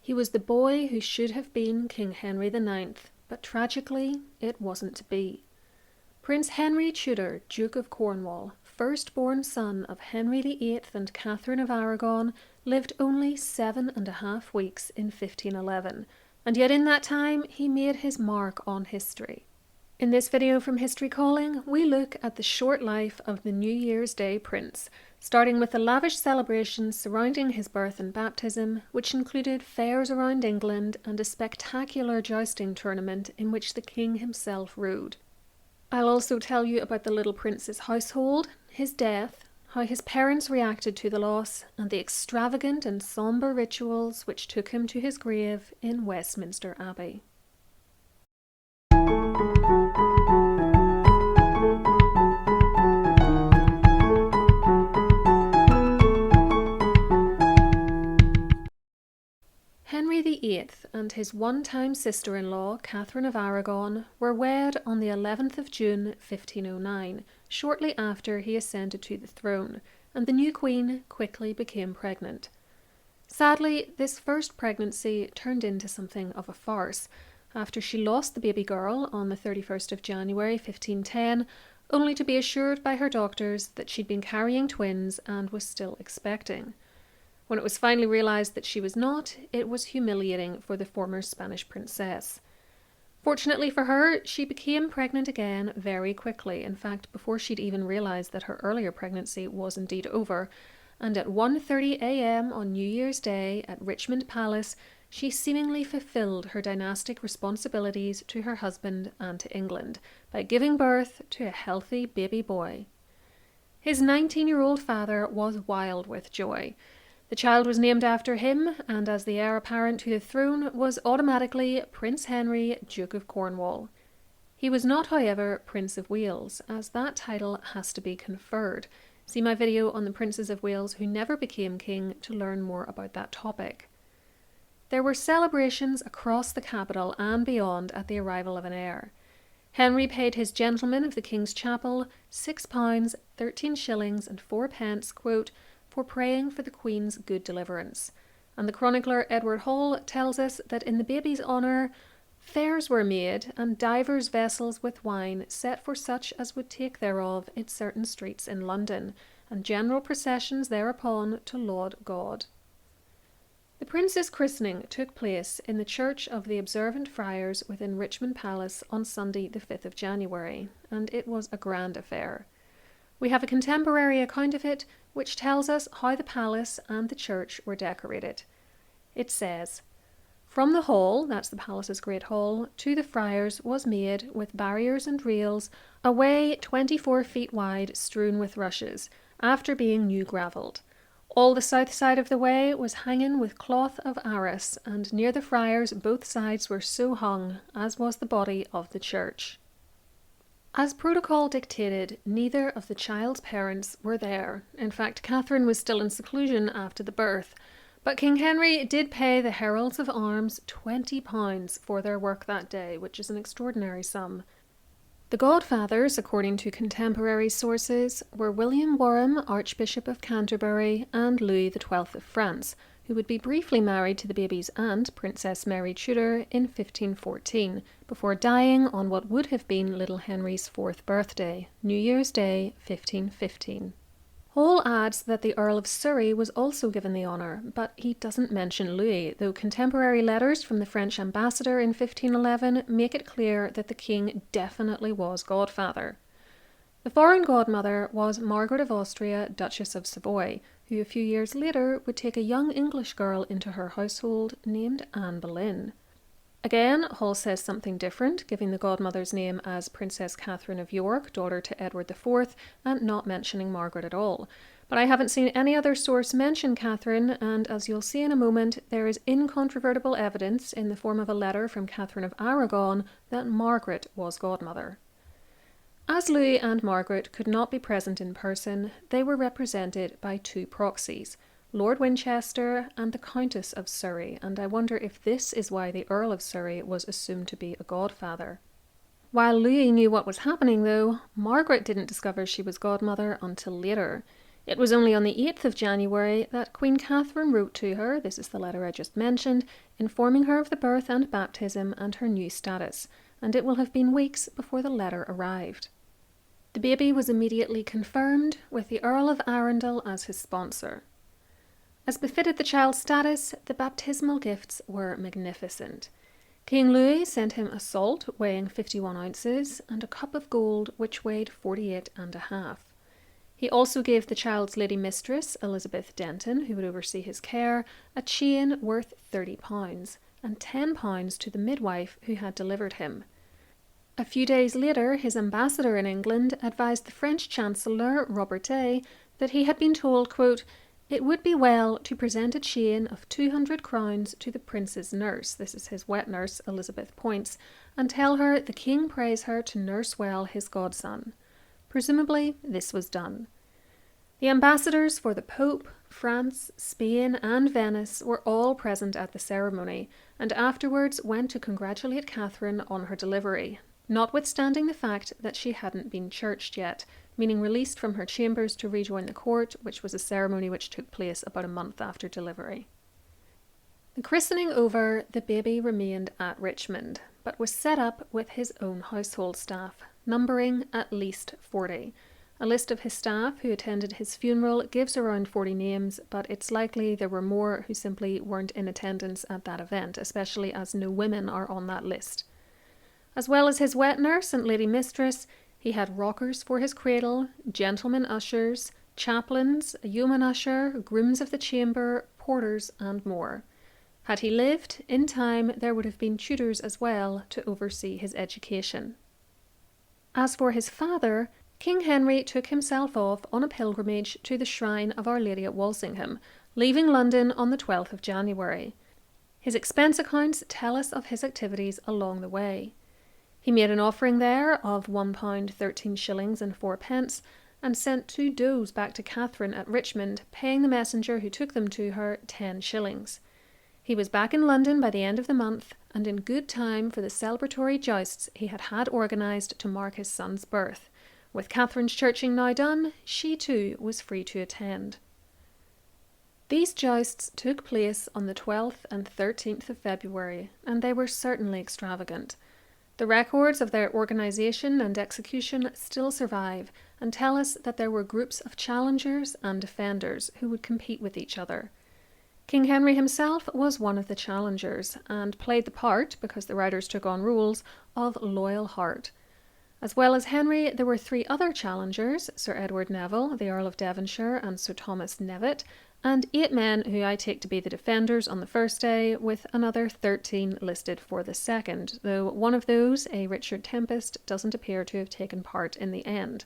He was the boy who should have been King Henry IX, but tragically it wasn't to be. Prince Henry Tudor, Duke of Cornwall, firstborn son of Henry VIII and Catherine of Aragon, lived only 7.5 weeks in 1511, and yet in that time he made his mark on history. In this video from History Calling, we look at the short life of the New Year's Day Prince, starting with the lavish celebrations surrounding his birth and baptism, which included fairs around England and a spectacular jousting tournament in which the king himself rode. I'll also tell you about the little prince's household, his death, how his parents reacted to the loss, and the extravagant and sombre rituals which took him to his grave in Westminster Abbey. Henry VIII and his one-time sister-in-law, Catherine of Aragon, were wed on the 11th of June 1509, shortly after he ascended to the throne, and the new queen quickly became pregnant. Sadly, this first pregnancy turned into something of a farce, after she lost the baby girl on the 31st of January 1510, only to be assured by her doctors that she'd been carrying twins and was still expecting. When it was finally realised that she was not, it was humiliating for the former Spanish princess. Fortunately for her, she became pregnant again very quickly, in fact before she'd even realised that her earlier pregnancy was indeed over, and at 1:30 a.m. on New Year's Day at Richmond Palace, she seemingly fulfilled her dynastic responsibilities to her husband and to England by giving birth to a healthy baby boy. His 19-year-old father was wild with joy. The child was named after him, and as the heir apparent to the throne was automatically Prince Henry, Duke of Cornwall. He was not, however, Prince of Wales, as that title has to be conferred. See my video on the princes of Wales who never became king to learn more about that topic. There were celebrations across the capital and beyond at the arrival of an heir. Henry paid his gentlemen of the King's Chapel £6, 13 shillings and 4 pence, quote, for praying for the Queen's good deliverance, and the chronicler Edward Hall tells us that in the baby's honour, fairs were made, and divers vessels with wine set for such as would take thereof in certain streets in London, and general processions thereupon to laud God. The prince's christening took place in the Church of the Observant Friars within Richmond Palace on Sunday the 5th of January, and it was a grand affair. We have a contemporary account of it, which tells us how the palace and the church were decorated. It says, "From the hall," that's the palace's great hall, "to the friars was made, with barriers and rails, a way 24 feet wide strewn with rushes, after being new gravelled. All the south side of the way was hanging with cloth of arras, and near the friars both sides were so hung, as was the body of the church." As protocol dictated, neither of the child's parents were there. In fact, Catherine was still in seclusion after the birth. But King Henry did pay the heralds of arms £20 for their work that day, which is an extraordinary sum. The godfathers, according to contemporary sources, were William Warham, Archbishop of Canterbury, and Louis XII of France, who would be briefly married to the baby's aunt, Princess Mary Tudor, in 1514, before dying on what would have been little Henry's 4th birthday, New Year's Day, 1515. Hall adds that the Earl of Surrey was also given the honour, but he doesn't mention Louis, though contemporary letters from the French ambassador in 1511 make it clear that the king definitely was godfather. The foreign godmother was Margaret of Austria, Duchess of Savoy, who a few years later would take a young English girl into her household named Anne Boleyn. Again, Hall says something different, giving the godmother's name as Princess Catherine of York, daughter to Edward IV, and not mentioning Margaret at all. But I haven't seen any other source mention Catherine, and as you'll see in a moment, there is incontrovertible evidence in the form of a letter from Catherine of Aragon that Margaret was godmother. As Louis and Margaret could not be present in person, they were represented by two proxies, Lord Winchester and the Countess of Surrey, and I wonder if this is why the Earl of Surrey was assumed to be a godfather. While Louis knew what was happening though, Margaret didn't discover she was godmother until later. It was only on the 8th of January that Queen Catherine wrote to her, this is the letter I just mentioned, informing her of the birth and baptism and her new status, and it will have been weeks before the letter arrived. The baby was immediately confirmed, with the Earl of Arundel as his sponsor. As befitted the child's status, the baptismal gifts were magnificent. King Louis sent him a salt weighing 51 ounces and a cup of gold which weighed 48.5. He also gave the child's lady mistress, Elizabeth Denton, who would oversee his care, a chain worth £30 and £10 to the midwife who had delivered him. A few days later, his ambassador in England advised the French Chancellor, Robertet, that he had been told, quote, "It would be well to present a chain of 200 crowns to the prince's nurse," this is his wet nurse, Elizabeth Points, "and tell her the king prays her to nurse well his godson." Presumably, this was done. The ambassadors for the Pope, France, Spain, and Venice were all present at the ceremony, and afterwards went to congratulate Catherine on her delivery, notwithstanding the fact that she hadn't been churched yet, meaning released from her chambers to rejoin the court, which was a ceremony which took place about a month after delivery. The christening over, the baby remained at Richmond, but was set up with his own household staff, numbering at least 40. A list of his staff who attended his funeral gives around 40 names, but it's likely there were more who simply weren't in attendance at that event, especially as no women are on that list. As well as his wet nurse and lady mistress, he had rockers for his cradle, gentlemen ushers, chaplains, a yeoman usher, grooms of the chamber, porters, and more. Had he lived, in time there would have been tutors as well to oversee his education. As for his father, King Henry took himself off on a pilgrimage to the shrine of Our Lady at Walsingham, leaving London on the 12th of January. His expense accounts tell us of his activities along the way. He made an offering there of £1 13 and 4 and sent 2 does back to Catherine at Richmond, paying the messenger who took them to her 10 shillings. He was back in London by the end of the month, and in good time for the celebratory jousts he had organised to mark his son's birth. With Catherine's churching now done, she too was free to attend. These jousts took place on the 12th and 13th of February, and they were certainly extravagant. The records of their organisation and execution still survive and tell us that there were groups of challengers and defenders who would compete with each other. King Henry himself was one of the challengers and played the part, because the writers took on roles, of Loyal Heart. As well as Henry, there were 3 other challengers, Sir Edward Neville, the Earl of Devonshire, and Sir Thomas Knevet, and 8 men who I take to be the defenders on the first day, with another 13 listed for the second, though one of those, a Richard Tempest, doesn't appear to have taken part in the end.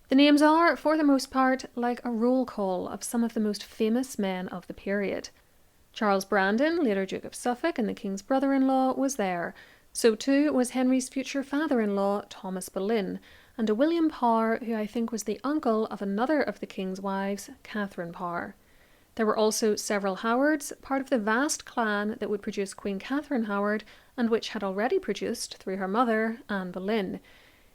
The names are, for the most part, like a roll call of some of the most famous men of the period. Charles Brandon, later Duke of Suffolk and the King's brother-in-law, was there. So too was Henry's future father-in-law, Thomas Boleyn, and a William Parr, who I think was the uncle of another of the King's wives, Catherine Parr. There were also several Howards, part of the vast clan that would produce Queen Catherine Howard, and which had already produced, through her mother, Anne Boleyn.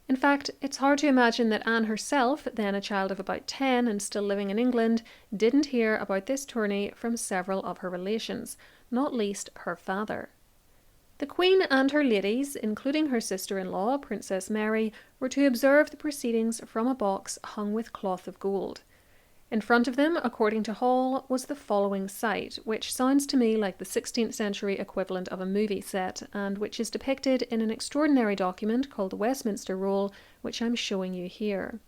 In fact, it's hard to imagine that Anne herself, then a child of about 10 and still living in England, didn't hear about this tourney from several of her relations, not least her father. The Queen and her ladies, including her sister-in-law, Princess Mary, were to observe the proceedings from a box hung with cloth of gold. In front of them, according to Hall, was the following sight, which sounds to me like the 16th century equivalent of a movie set, and which is depicted in an extraordinary document called the Westminster Roll, which I'm showing you here.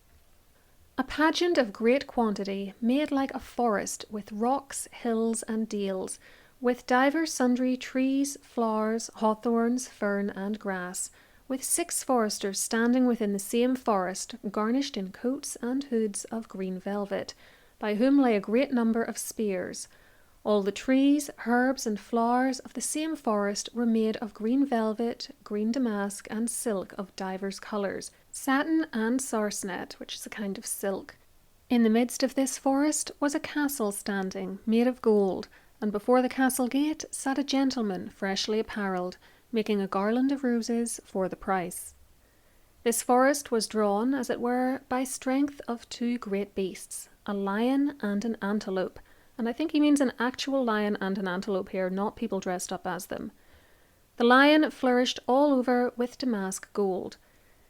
A pageant of great quantity, made like a forest, with rocks, hills, and dales, with divers sundry trees, flowers, hawthorns, fern, and grass, with 6 foresters standing within the same forest, garnished in coats and hoods of green velvet, by whom lay a great number of spears. All the trees, herbs, and flowers of the same forest were made of green velvet, green damask, and silk of divers colours, satin and sarcenet, which is a kind of silk. In the midst of this forest was a castle standing, made of gold, and before the castle gate sat a gentleman freshly apparelled, making a garland of roses for the price. This forest was drawn, as it were, by strength of 2 great beasts, a lion and an antelope. And I think he means an actual lion and an antelope here, not people dressed up as them. The lion flourished all over with damask gold.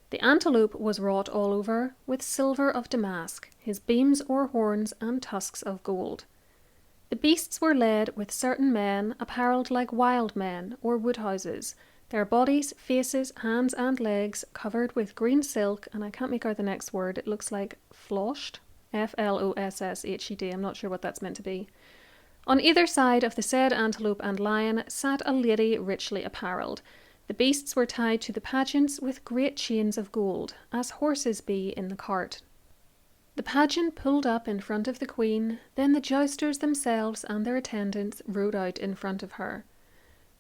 The antelope was wrought all over with silver of damask, his beams or horns and tusks of gold. The beasts were led with certain men apparelled like wild men or woodhouses, their bodies, faces, hands and legs covered with green silk, and I can't make out the next word, it looks like floshed, F-L-O-S-S-H-E-D, I'm not sure what that's meant to be. On either side of the said antelope and lion sat a lady richly apparelled. The beasts were tied to the pageants with great chains of gold, as horses be in the cart. The pageant pulled up in front of the Queen, then the jousters themselves and their attendants rode out in front of her.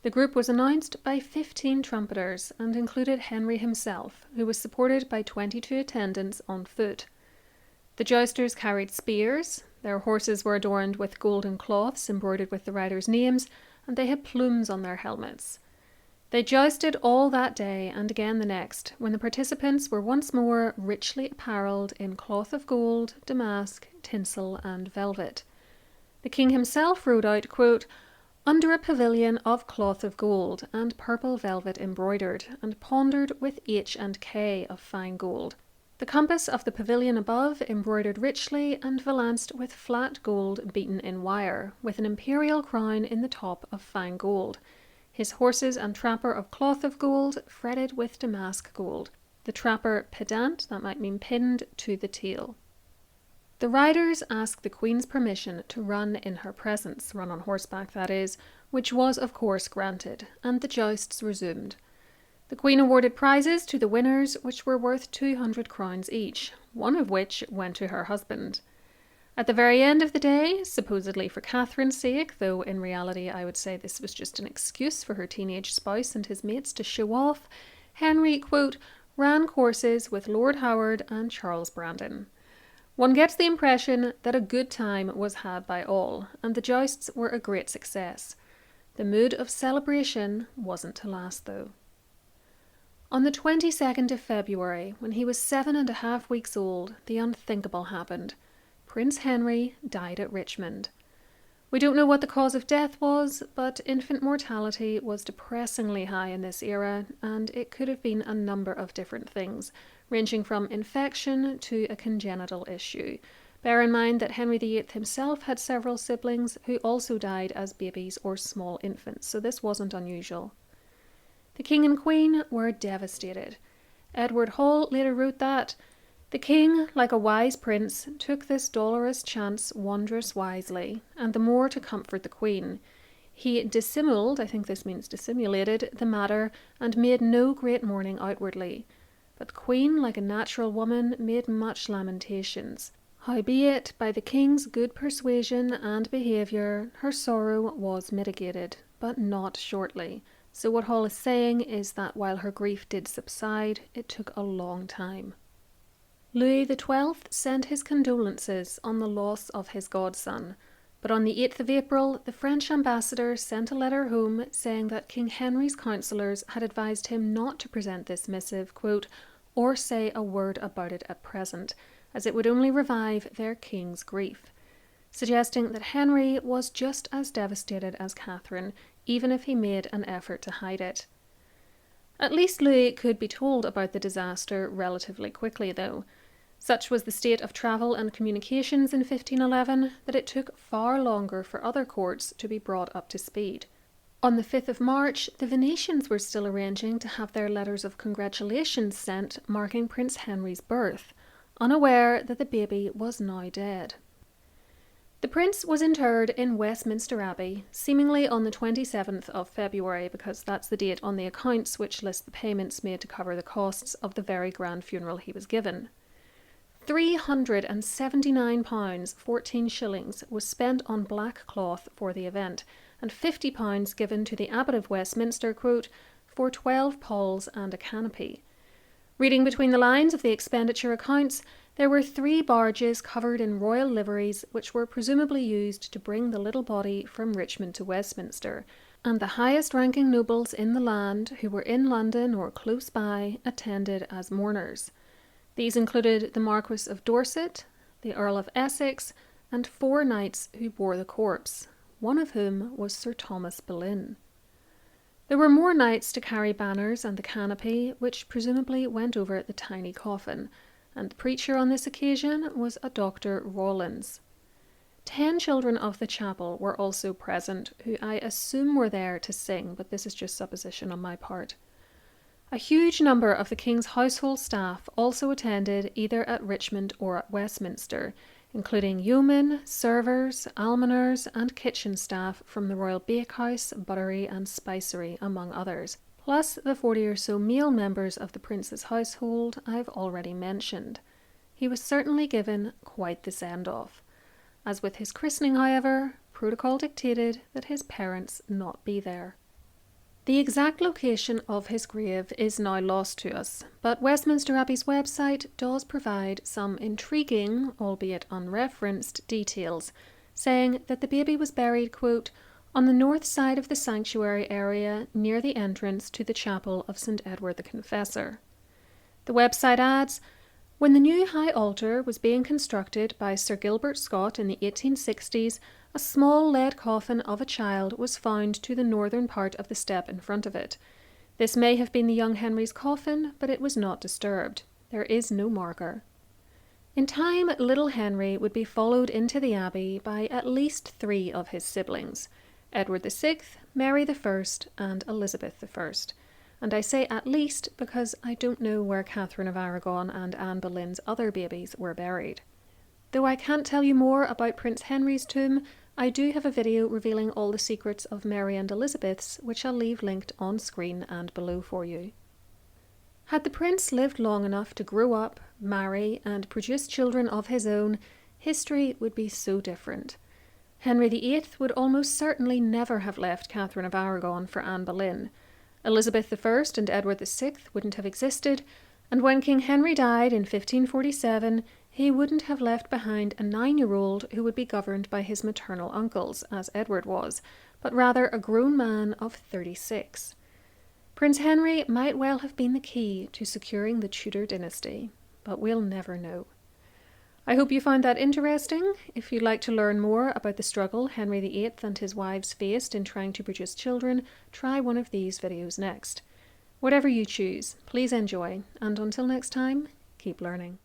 The group was announced by 15 trumpeters and included Henry himself, who was supported by 22 attendants on foot. The jousters carried spears, their horses were adorned with golden cloths embroidered with the riders' names, and they had plumes on their helmets. They jousted all that day and again the next, when the participants were once more richly apparelled in cloth of gold, damask, tinsel, and velvet. The king himself rode out, quote, under a pavilion of cloth of gold and purple velvet embroidered, and pondered with H and K of fine gold. The compass of the pavilion above embroidered richly and valanced with flat gold beaten in wire, with an imperial crown in the top of fine gold. His horses and trapper of cloth of gold, fretted with damask gold. The trapper pedant, that might mean pinned, to the tail. The riders asked the Queen's permission to run in her presence, run on horseback that is, which was of course granted, and the jousts resumed. The Queen awarded prizes to the winners, which were worth 200 crowns each, one of which went to her husband. At the very end of the day, supposedly for Catherine's sake, though in reality I would say this was just an excuse for her teenage spouse and his mates to show off, Henry, quote, ran courses with Lord Howard and Charles Brandon. One gets the impression that a good time was had by all, and the jousts were a great success. The mood of celebration wasn't to last, though. On the 22nd of February, when he was 7.5 weeks old, the unthinkable happened. Prince Henry died at Richmond. We don't know what the cause of death was, but infant mortality was depressingly high in this era, and it could have been a number of different things, ranging from infection to a congenital issue. Bear in mind that Henry VIII himself had several siblings who also died as babies or small infants, so this wasn't unusual. The King and Queen were devastated. Edward Hall later wrote that, the King, like a wise prince, took this dolorous chance wondrous wisely, and the more to comfort the Queen. He dissimuled, I think this means dissimulated, the matter, and made no great mourning outwardly. But the Queen, like a natural woman, made much lamentations. Howbeit, by the King's good persuasion and behaviour, her sorrow was mitigated, but not shortly. So what Hall is saying is that while her grief did subside, it took a long time. Louis XII sent his condolences on the loss of his godson, but on the 8th of April, the French ambassador sent a letter home saying that King Henry's councillors had advised him not to present this missive, quote, or say a word about it at present, as it would only revive their king's grief, suggesting that Henry was just as devastated as Catherine, even if he made an effort to hide it. At least Louis could be told about the disaster relatively quickly, though. Such was the state of travel and communications in 1511 that it took far longer for other courts to be brought up to speed. On the 5th of March, the Venetians were still arranging to have their letters of congratulations sent marking Prince Henry's birth, unaware that the baby was now dead. The prince was interred in Westminster Abbey, seemingly on the 27th of February, because that's the date on the accounts which list the payments made to cover the costs of the very grand funeral he was given. £379, 14 shillings, was spent on black cloth for the event, and £50 given to the Abbot of Westminster, quote, for 12 palls and a canopy. Reading between the lines of the expenditure accounts, there were 3 barges covered in royal liveries which were presumably used to bring the little body from Richmond to Westminster, and the highest-ranking nobles in the land who were in London or close by attended as mourners. These included the Marquis of Dorset, the Earl of Essex, and 4 knights who bore the corpse, one of whom was Sir Thomas Boleyn. There were more knights to carry banners and the canopy, which presumably went over the tiny coffin, and the preacher on this occasion was a Dr. Rawlins. 10 children of the chapel were also present, who I assume were there to sing, but this is just supposition on my part. A huge number of the King's household staff also attended either at Richmond or at Westminster, including yeomen, servers, almoners, and kitchen staff from the Royal Bakehouse, Buttery and Spicery, among others, plus the 40 or so male members of the Prince's household I've already mentioned. He was certainly given quite the send-off. As with his christening, however, protocol dictated that his parents not be there. The exact location of his grave is now lost to us, but Westminster Abbey's website does provide some intriguing, albeit unreferenced, details, saying that the baby was buried, quote, on the north side of the sanctuary area near the entrance to the chapel of St. Edward the Confessor. The website adds, when the new high altar was being constructed by Sir Gilbert Scott in the 1860s, a small lead coffin of a child was found to the northern part of the step in front of it. This may have been the young Henry's coffin, but it was not disturbed. There is no marker. In time, little Henry would be followed into the abbey by at least 3 of his siblings, Edward VI, Mary I, and Elizabeth I. And I say at least because I don't know where Catherine of Aragon and Anne Boleyn's other babies were buried. Though I can't tell you more about Prince Henry's tomb, I do have a video revealing all the secrets of Mary and Elizabeth's, which I'll leave linked on screen and below for you. Had the prince lived long enough to grow up, marry, and produce children of his own, history would be so different. Henry VIII would almost certainly never have left Catherine of Aragon for Anne Boleyn. Elizabeth I and Edward VI wouldn't have existed, and when King Henry died in 1547, he wouldn't have left behind a 9-year-old who would be governed by his maternal uncles, as Edward was, but rather a grown man of 36. Prince Henry might well have been the key to securing the Tudor dynasty, but we'll never know. I hope you found that interesting. If you'd like to learn more about the struggle Henry VIII and his wives faced in trying to produce children, try one of these videos next. Whatever you choose, please enjoy, and until next time, keep learning.